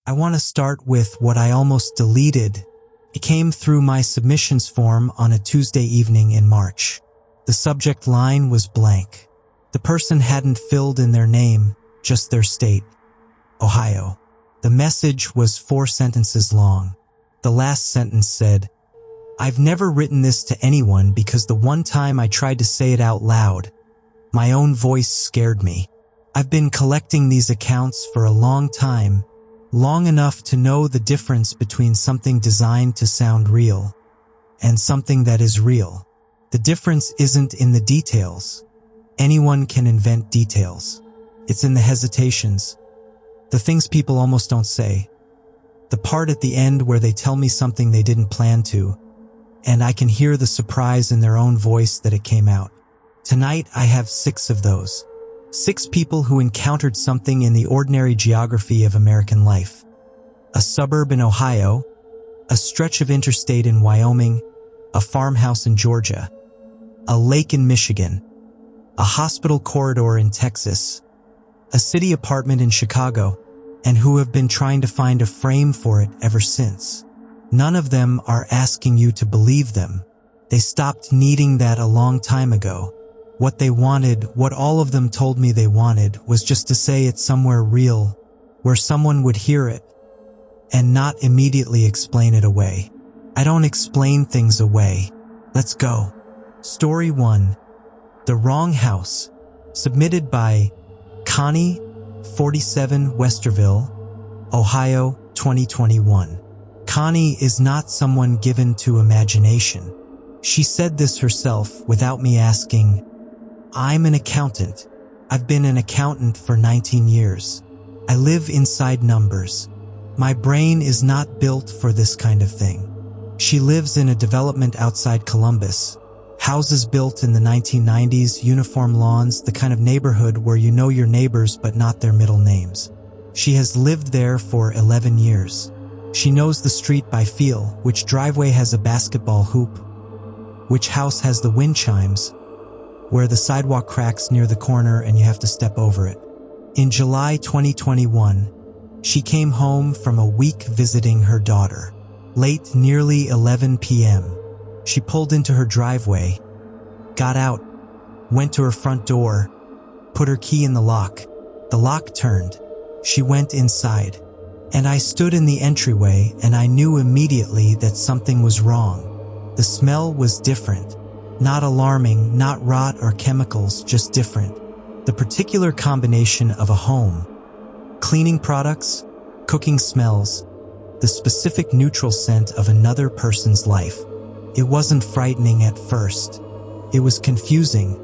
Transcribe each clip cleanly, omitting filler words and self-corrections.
I want to start with what I almost deleted. It came through my submissions form on a Tuesday evening in March. The subject line was blank. The person hadn't filled in their name, just their state, Ohio. The message was 4 sentences long. The last sentence said, "I've never written this to anyone because the one time I tried to say it out loud, my own voice scared me. I've been collecting these accounts for a long time, long enough to know the difference between something designed to sound real and something that is real. The difference isn't in the details. Anyone can invent details. It's in the hesitations, the things people almost don't say, the part at the end where they tell me something they didn't plan to, and I can hear the surprise in their own voice that it came out. Tonight I have 6 of those. 6 people who encountered something in the ordinary geography of American life. A suburb in Ohio, a stretch of interstate in Wyoming, a farmhouse in Georgia, a lake in Michigan, a hospital corridor in Texas, a city apartment in Chicago, and who have been trying to find a frame for it ever since. None of them are asking you to believe them. They stopped needing that a long time ago. What they wanted, what all of them told me they wanted, was just to say it somewhere real, where someone would hear it, and not immediately explain it away. I don't explain things away. Let's go. Story 1. The Wrong House. Submitted by Connie, 47 Westerville, Ohio, 2021. Connie is not someone given to imagination. She said this herself without me asking. I'm an accountant. I've been an accountant for 19 years. I live inside numbers. My brain is not built for this kind of thing. She lives in a development outside Columbus. Houses built in the 1990s, uniform lawns, the kind of neighborhood where you know your neighbors but not their middle names. She has lived there for 11 years. She knows the street by feel, which driveway has a basketball hoop, which house has the wind chimes, where the sidewalk cracks near the corner and you have to step over it. In July 2021, she came home from a week visiting her daughter. Late, nearly 11 p.m. She pulled into her driveway, got out, went to her front door, put her key in the lock. The lock turned. She went inside. And I stood in the entryway and I knew immediately that something was wrong. The smell was different. Not alarming, not rot or chemicals, just different. The particular combination of a home, cleaning products, cooking smells, the specific neutral scent of another person's life. It wasn't frightening at first. It was confusing.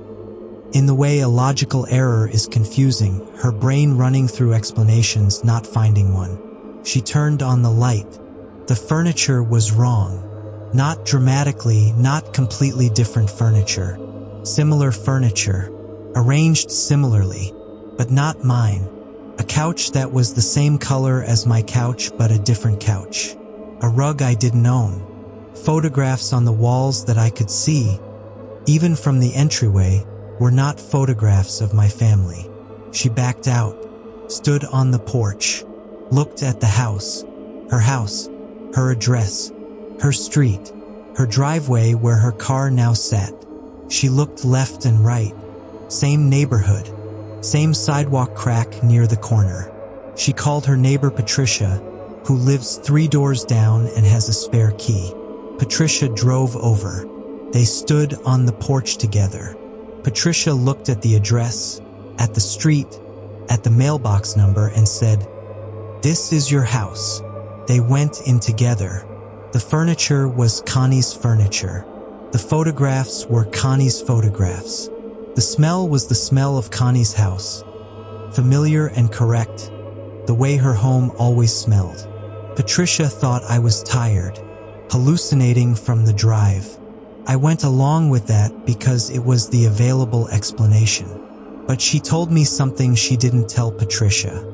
In the way a logical error is confusing, her brain running through explanations, not finding one. She turned on the light. The furniture was wrong. Not dramatically, not completely different furniture. Similar furniture. Arranged similarly, but not mine. A couch that was the same color as my couch but a different couch. A rug I didn't own. Photographs on the walls that I could see, even from the entryway, were not photographs of my family. She backed out, stood on the porch, looked at the house, her address, her street, her driveway where her car now sat. She looked left and right, same neighborhood, same sidewalk crack near the corner. She called her neighbor Patricia, who lives 3 doors down and has a spare key. Patricia drove over. They stood on the porch together. Patricia looked at the address, at the street, at the mailbox number and said, "This is your house." They went in together. The furniture was Connie's furniture. The photographs were Connie's photographs. The smell was the smell of Connie's house. Familiar and correct, the way her home always smelled. Patricia thought I was tired, hallucinating from the drive. I went along with that because it was the available explanation. But she told me something she didn't tell Patricia.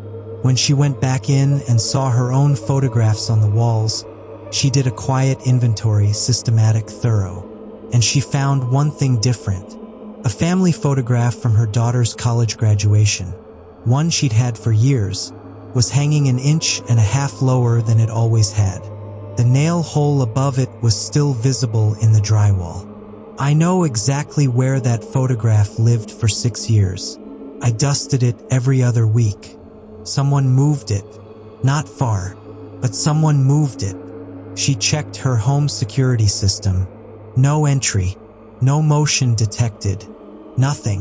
When she went back in and saw her own photographs on the walls, she did a quiet inventory, systematic, thorough. And she found one thing different. A family photograph from her daughter's college graduation. One she'd had for years, was hanging an inch and a half lower than it always had. The nail hole above it was still visible in the drywall. I know exactly where that photograph lived for 6 years. I dusted it every other week. Someone moved it. Not far, but someone moved it. She checked her home security system. No entry. No motion detected. Nothing.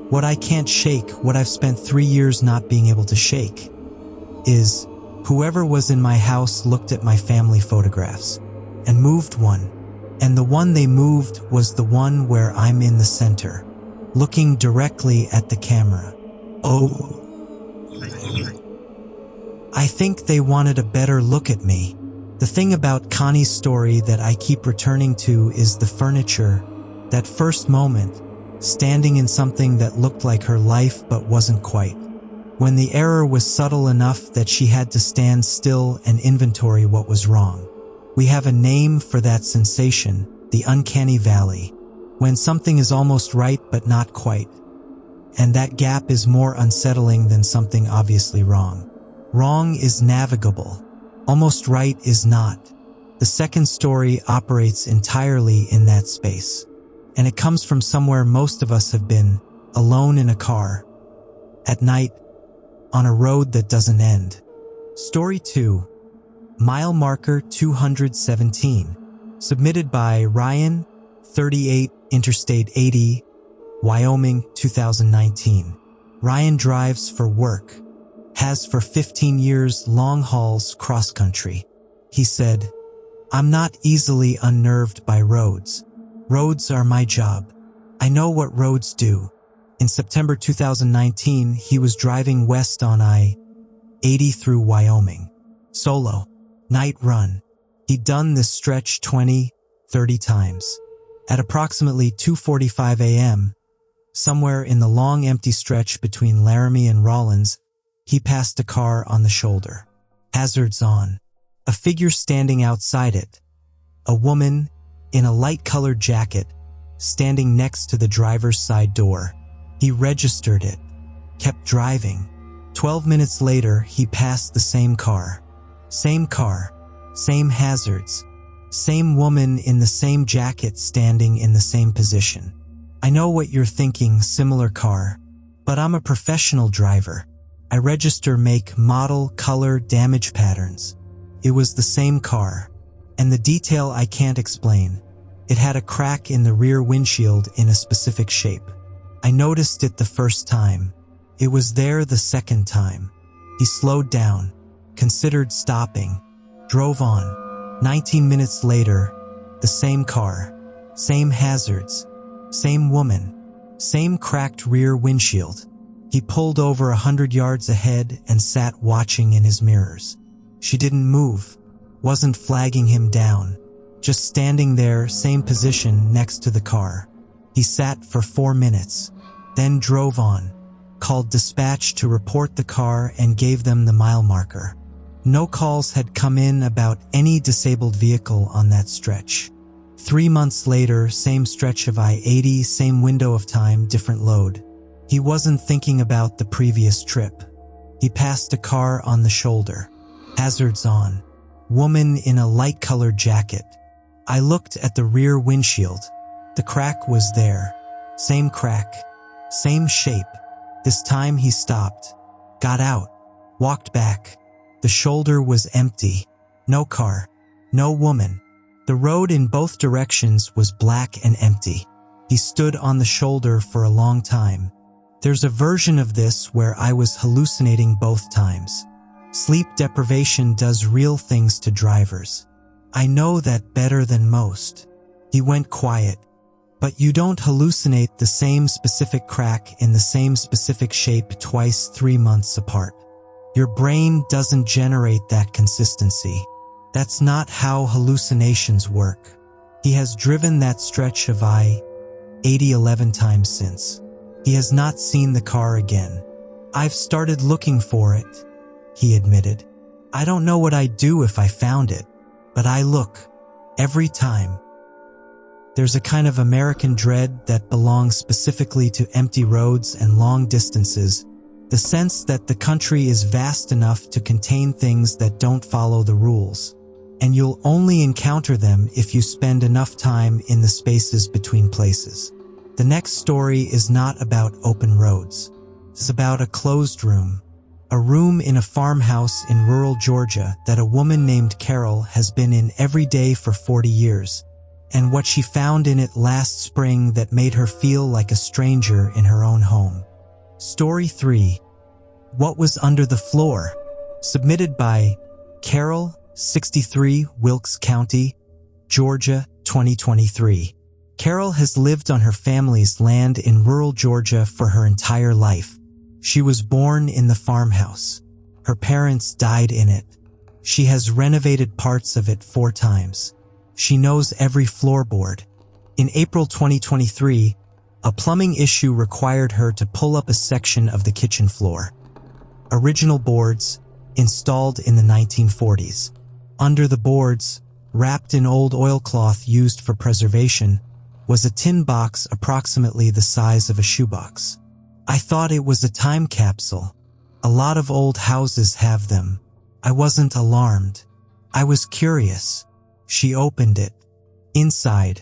What I can't shake, what I've spent 3 years not being able to shake, is whoever was in my house looked at my family photographs and moved one. And the one they moved was the one where I'm in the center, looking directly at the camera. Oh. I think they wanted a better look at me. The thing about Connie's story that I keep returning to is the furniture, that first moment, standing in something that looked like her life but wasn't quite. When the error was subtle enough that she had to stand still and inventory what was wrong. We have a name for that sensation, the uncanny valley, when something is almost right but not quite. And that gap is more unsettling than something obviously wrong. Wrong is navigable. Almost right is not. The second story operates entirely in that space. And it comes from somewhere most of us have been, alone in a car, at night, on a road that doesn't end. Story 2. Mile marker 217. Submitted by Ryan, 38, Interstate 80, Wyoming, 2019. Ryan drives for work. Has for 15 years long hauls cross-country. He said, "I'm not easily unnerved by roads. Roads are my job. I know what roads do." In September 2019, he was driving west on I-80 through Wyoming. Solo. Night run. He'd done this stretch 20, 30 times. At approximately 2:45 a.m., somewhere in the long empty stretch between Laramie and Rawlins, he passed a car on the shoulder. Hazards on. A figure standing outside it. A woman, in a light-colored jacket, standing next to the driver's side door. He registered it. Kept driving. 12 minutes later, he passed the same car. Same car. Same hazards. Same woman in the same jacket standing in the same position. I know what you're thinking, similar car. But I'm a professional driver. I register make, model, color, damage patterns. It was the same car. And the detail I can't explain. It had a crack in the rear windshield in a specific shape. I noticed it the first time. It was there the second time. He slowed down, considered stopping, drove on. 19 minutes later, the same car, same hazards, same woman, same cracked rear windshield. He pulled over 100 yards ahead and sat watching in his mirrors. She didn't move, wasn't flagging him down, just standing there, same position next to the car. He sat for 4 minutes, then drove on, called dispatch to report the car and gave them the mile marker. No calls had come in about any disabled vehicle on that stretch. 3 months later, same stretch of I-80, same window of time, different load. He wasn't thinking about the previous trip. He passed a car on the shoulder. Hazards on. Woman in a light-colored jacket. I looked at the rear windshield. The crack was there. Same crack. Same shape. This time he stopped. Got out. Walked back. The shoulder was empty. No car. No woman. The road in both directions was black and empty. He stood on the shoulder for a long time. There's a version of this where I was hallucinating both times. Sleep deprivation does real things to drivers. I know that better than most. He went quiet. But you don't hallucinate the same specific crack in the same specific shape twice 3 months apart. Your brain doesn't generate that consistency. That's not how hallucinations work. He has driven that stretch of I-80 11 times since. He has not seen the car again. I've started looking for it, he admitted. I don't know what I'd do if I found it, but I look. Every time. There's a kind of American dread that belongs specifically to empty roads and long distances The sense that the country is vast enough to contain things that don't follow the rules, and you'll only encounter them if you spend enough time in the spaces between places. The next story is not about open roads. It's about a closed room. A room in a farmhouse in rural Georgia that a woman named Carol has been in every day for 40 years, and what she found in it last spring that made her feel like a stranger in her own home. Story 3. What Was Under the Floor? Submitted by Carol, 63, Wilkes County, Georgia, 2023. Carol has lived on her family's land in rural Georgia for her entire life. She was born in the farmhouse. Her parents died in it. She has renovated parts of it 4 times. She knows every floorboard. In April 2023, a plumbing issue required her to pull up a section of the kitchen floor. Original boards, installed in the 1940s. Under the boards, wrapped in old oilcloth used for preservation, was a tin box approximately the size of a shoebox. I thought it was a time capsule. A lot of old houses have them. I wasn't alarmed. I was curious. She opened it. Inside,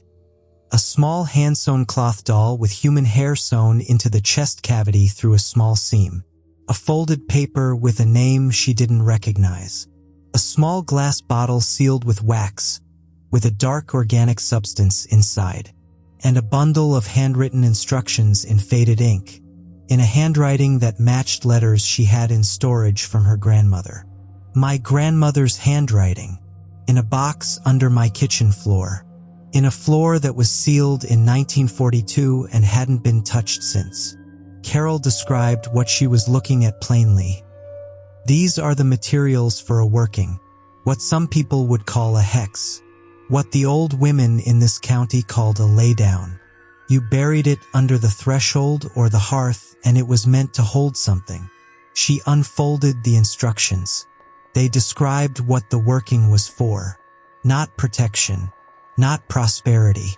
a small hand-sewn cloth doll with human hair sewn into the chest cavity through a small seam. A folded paper with a name she didn't recognize. A small glass bottle sealed with wax, with a dark organic substance inside. And a bundle of handwritten instructions in faded ink, in a handwriting that matched letters she had in storage from her grandmother. My grandmother's handwriting, in a box under my kitchen floor, in a floor that was sealed in 1942 and hadn't been touched since. Carol described what she was looking at plainly. These are the materials for a working, what some people would call a hex, what the old women in this county called a laydown. You buried it under the threshold or the hearth, and it was meant to hold something. She unfolded the instructions. They described what the working was for. Not protection, not prosperity,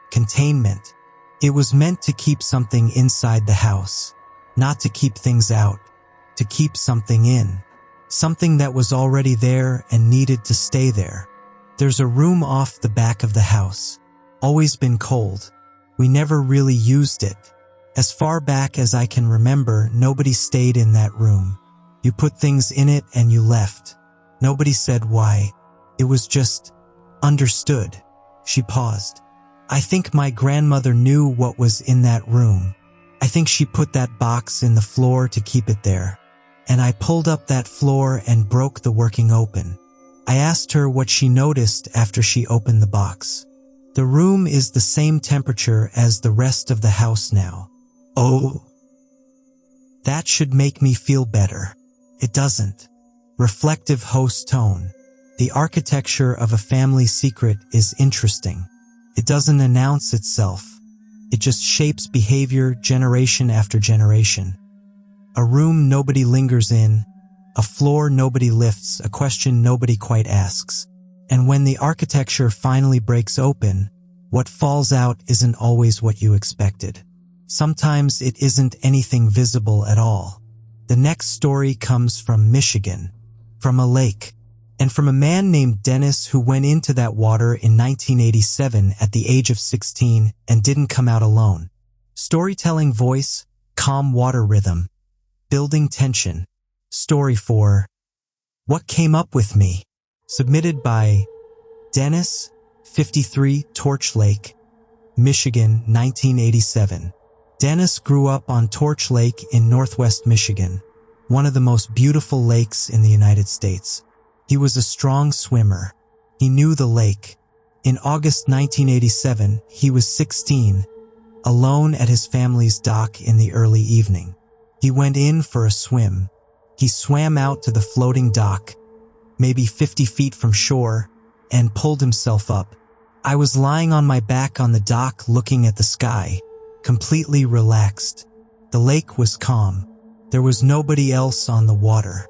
containment. It was meant to keep something inside the house, not to keep things out, to keep something in. Something that was already there and needed to stay there. There's a room off the back of the house. Always been cold. We never really used it. As far back as I can remember, nobody stayed in that room. You put things in it and you left. Nobody said why. It was just understood. She paused. I think my grandmother knew what was in that room. I think she put that box in the floor to keep it there. And I pulled up that floor and broke the working open. I asked her what she noticed after she opened the box. The room is the same temperature as the rest of the house now. Oh, that should make me feel better. It doesn't. Reflective host tone. The architecture of a family secret is interesting. It doesn't announce itself. It just shapes behavior generation after generation. A room nobody lingers in, a floor nobody lifts, a question nobody quite asks. And when the architecture finally breaks open, what falls out isn't always what you expected. Sometimes it isn't anything visible at all. The next story comes from Michigan, from a lake, and from a man named Dennis who went into that water in 1987 at the age of 16 and didn't come out alone. Storytelling voice, calm water rhythm, building tension. Story 4. What Came Up With Me? Submitted by Dennis, 53, Torch Lake, Michigan, 1987. Dennis grew up on Torch Lake in northwest Michigan, one of the most beautiful lakes in the United States. He was a strong swimmer. He knew the lake. In August 1987, he was 16, alone at his family's dock in the early evening. He went in for a swim. He swam out to the floating dock, maybe 50 feet from shore, and pulled himself up. I was lying on my back on the dock looking at the sky, completely relaxed. The lake was calm. There was nobody else on the water.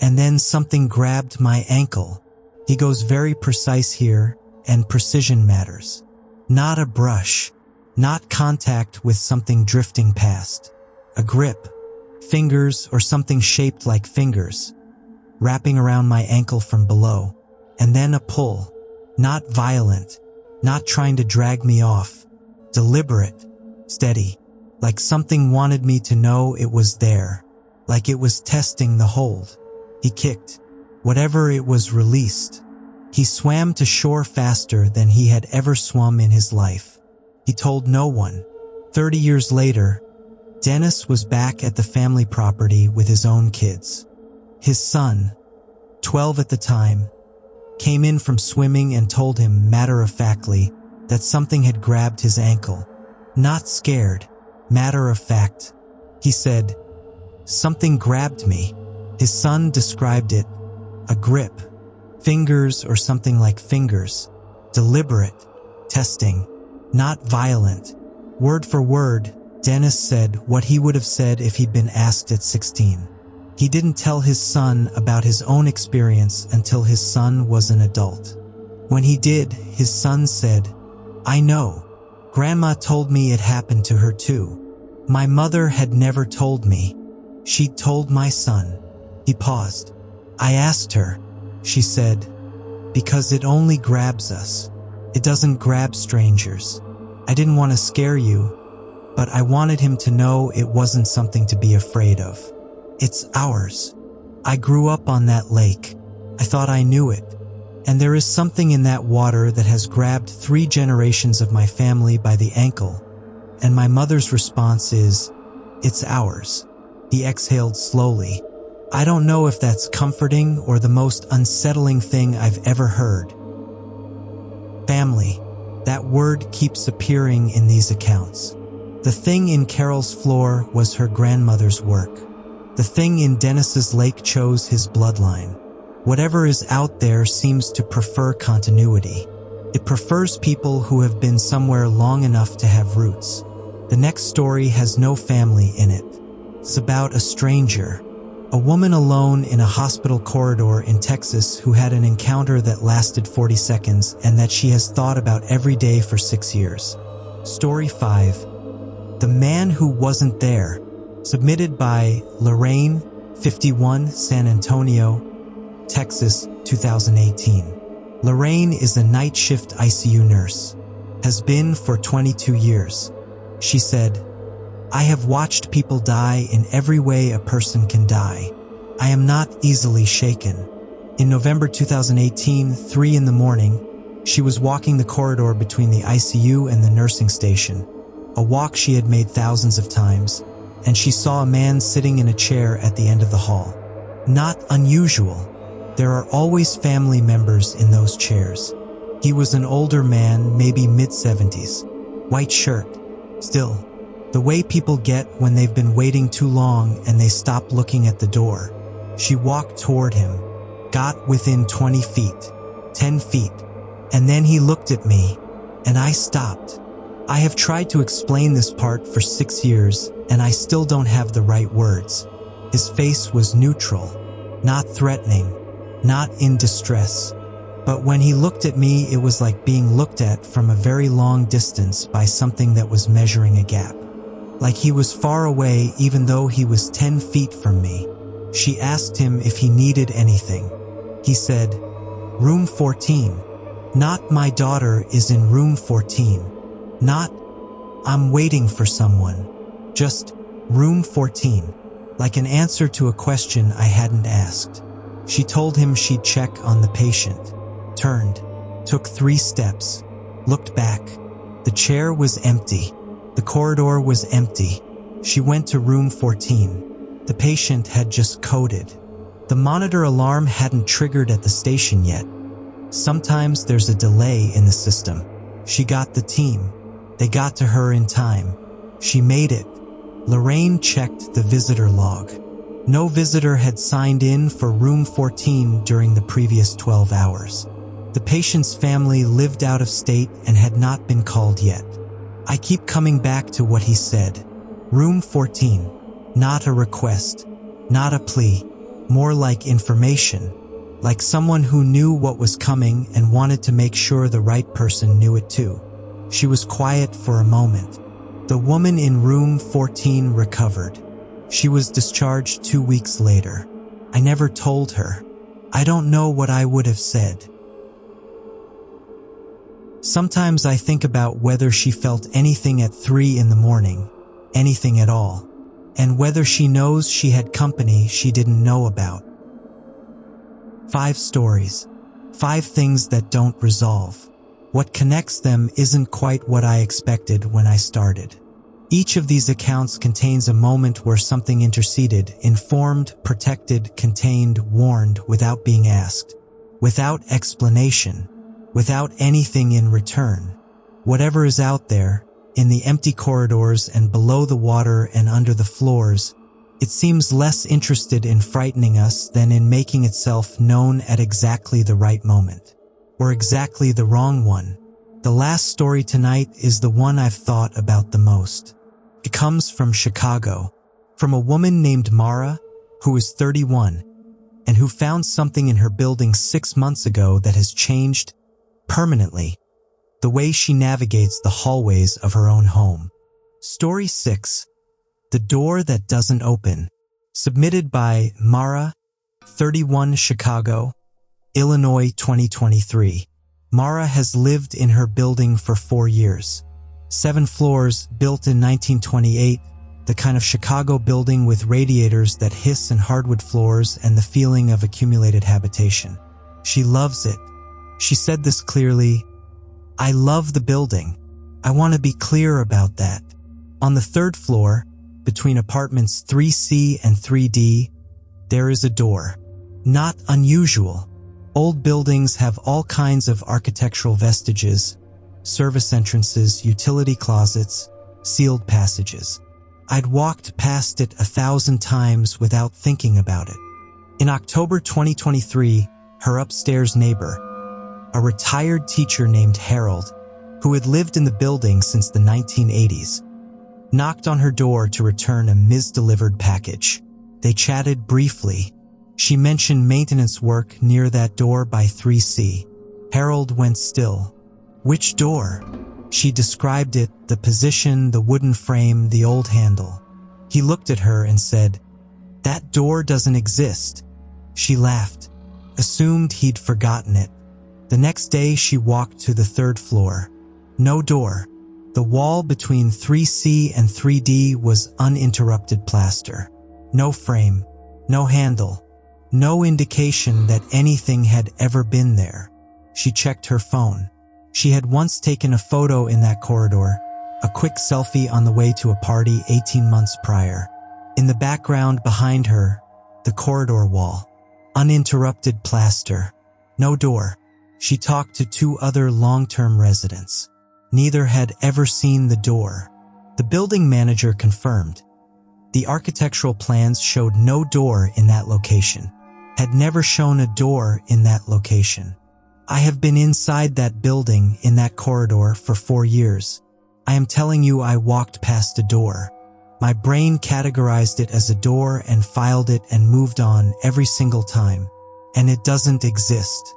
And then something grabbed my ankle. He goes very precise here, and precision matters. Not a brush, not contact with something drifting past. A grip, fingers or something shaped like fingers, wrapping around my ankle from below, and then a pull, not violent, not trying to drag me off, deliberate, steady, like something wanted me to know it was there, like it was testing the hold. He kicked. Whatever it was released. He swam to shore faster than he had ever swum in his life. He told no one. 30 years later, Dennis was back at the family property with his own kids. His son, 12 at the time, came in from swimming and told him matter-of-factly that something had grabbed his ankle. Not scared, matter-of-fact. He said, "Something grabbed me." His son described it, a grip, fingers or something like fingers, deliberate, testing, not violent. Word for word, Dennis said what he would have said if he'd been asked at 16. He didn't tell his son about his own experience until his son was an adult. When he did, his son said, "I know. Grandma told me it happened to her too. My mother had never told me. She'd told my son." He paused. "I asked her," she said, "because it only grabs us. It doesn't grab strangers. I didn't want to scare you, but I wanted him to know it wasn't something to be afraid of. It's ours. I grew up on that lake. I thought I knew it. And there is something in that water that has grabbed 3 generations of my family by the ankle. And my mother's response is, it's ours." He exhaled slowly. I don't know if that's comforting or the most unsettling thing I've ever heard. Family. That word keeps appearing in these accounts. The thing in Carol's floor was her grandmother's work. The thing in Dennis's lake chose his bloodline. Whatever is out there seems to prefer continuity. It prefers people who have been somewhere long enough to have roots. The next story has no family in it. It's about a stranger. A woman alone in a hospital corridor in Texas who had an encounter that lasted 40 seconds and that she has thought about every day for 6 years. Story 5. The Man Who Wasn't There. Submitted by Lorraine, 51, San Antonio, Texas, 2018. Lorraine is a night shift ICU nurse. Has been for 22 years. She said, "I have watched people die in every way a person can die. I am not easily shaken." In November 2018, 3 in the morning, she was walking the corridor between the ICU and the nursing station, a walk she had made thousands of times, and she saw a man sitting in a chair at the end of the hall. Not unusual. There are always family members in those chairs. He was an older man, maybe mid-70s. White shirt. Still, the way people get when they've been waiting too long and they stop looking at the door. She walked toward him, got within 20 feet, 10 feet, and then he looked at me, and I stopped. I have tried to explain this part for 6 years, and I still don't have the right words. His face was neutral, not threatening, not in distress. But when he looked at me, it was like being looked at from a very long distance by something that was measuring a gap. Like he was far away even though he was 10 feet from me. She asked him if he needed anything. He said, "Room 14. Not my daughter is in room 14. Not, I'm waiting for someone. Just room 14. Like an answer to a question I hadn't asked. She told him she'd check on the patient. Turned, took 3 steps, looked back. The chair was empty. The corridor was empty. She went to room 14. The patient had just coded. The monitor alarm hadn't triggered at the station yet. Sometimes there's a delay in the system. She got the team. They got to her in time. She made it. Lorraine checked the visitor log. No visitor had signed in for room 14 during the previous 12 hours. The patient's family lived out of state and had not been called yet. I keep coming back to what he said. Room 14. Not a request. Not a plea. More like information. Like someone who knew what was coming and wanted to make sure the right person knew it too. She was quiet for a moment. The woman in room 14 recovered. She was discharged 2 weeks later. I never told her. I don't know what I would have said. Sometimes I think about whether she felt anything at 3 in the morning, anything at all, and whether she knows she had company she didn't know about. 5 stories. 5 things that don't resolve. What connects them isn't quite what I expected when I started. Each of these accounts contains a moment where something interceded, informed, protected, contained, warned without being asked, without explanation, without anything in return. Whatever is out there, in the empty corridors and below the water and under the floors, it seems less interested in frightening us than in making itself known at exactly the right moment. Or exactly the wrong one. The last story tonight is the one I've thought about the most. It comes from Chicago, from a woman named Mara, who is 31, and who found something in her building 6 months ago that has changed permanently the way she navigates the hallways of her own home. Story 6. The Door That Doesn't Open. Submitted by Mara, 31, Chicago, Illinois, 2023. Mara has lived in her building for 4 years. 7 floors, built in 1928, the kind of Chicago building with radiators that hiss and hardwood floors and the feeling of accumulated habitation. She loves it. She said this clearly, "I love the building. I want to be clear about that." On the 3rd floor, between apartments 3C and 3D, there is a door. Not unusual. Old buildings have all kinds of architectural vestiges, service entrances, utility closets, sealed passages. I'd walked past it 1,000 times without thinking about it. In October 2023, her upstairs neighbor, a retired teacher named Harold, who had lived in the building since the 1980s, knocked on her door to return a misdelivered package. They chatted briefly. She mentioned maintenance work near that door by 3C. Harold went still. "Which door?" She described it, the position, the wooden frame, the old handle. He looked at her and said, "That door doesn't exist." She laughed, assumed he'd forgotten it. The next day she walked to the 3rd floor. No door. The wall between 3C and 3D was uninterrupted plaster. No frame, no handle, no indication that anything had ever been there. She checked her phone. She had once taken a photo in that corridor, a quick selfie on the way to a party 18 months prior. In the background behind her, the corridor wall. Uninterrupted plaster. No door. She talked to 2 other long-term residents. Neither had ever seen the door. The building manager confirmed. The architectural plans showed no door in that location. Had never shown a door in that location. I have been inside that building in that corridor for 4 years. I am telling you, I walked past a door. My brain categorized it as a door and filed it and moved on every single time. And it doesn't exist.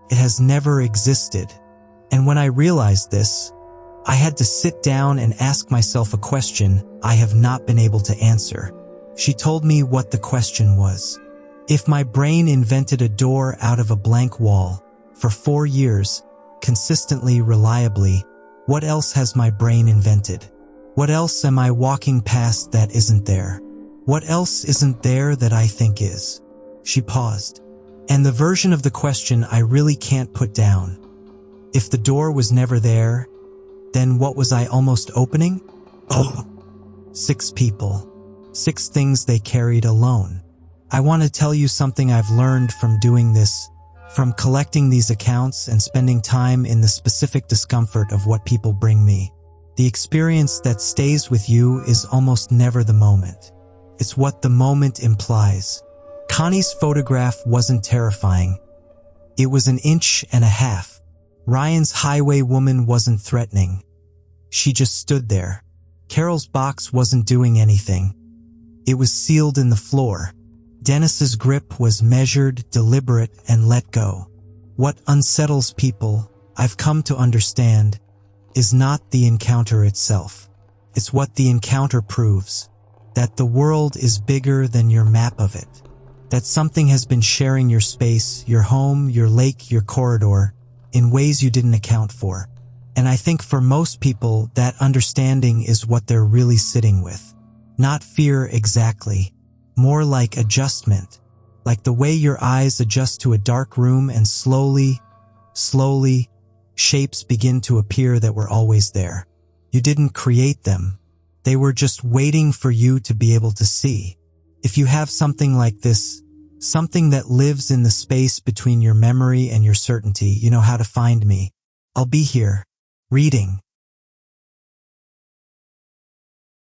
It has never existed. And when I realized this, I had to sit down and ask myself a question I have not been able to answer. She told me what the question was. If my brain invented a door out of a blank wall for 4 years, consistently, reliably, what else has my brain invented? What else am I walking past that isn't there? What else isn't there that I think is? She paused. And the version of the question I really can't put down. If the door was never there, then what was I almost opening? 6 people. 6 things they carried alone. I want to tell you something I've learned from doing this, from collecting these accounts and spending time in the specific discomfort of what people bring me. The experience that stays with you is almost never the moment. It's what the moment implies. Connie's photograph wasn't terrifying. It was 1.5 inches. Ryan's highway woman wasn't threatening. She just stood there. Carol's box wasn't doing anything. It was sealed in the floor. Dennis's grip was measured, deliberate, and let go. What unsettles people, I've come to understand, is not the encounter itself. It's what the encounter proves. that the world is bigger than your map of it, that something has been sharing your space, your home, your lake, your corridor, in ways you didn't account for. And I think for most people, that understanding is what they're really sitting with. Not fear exactly, more like adjustment, like the way your eyes adjust to a dark room and slowly, shapes begin to appear that were always there. You didn't create them. They were just waiting for you to be able to see. If you have something like this, something that lives in the space between your memory and your certainty, you know how to find me. I'll be here, reading,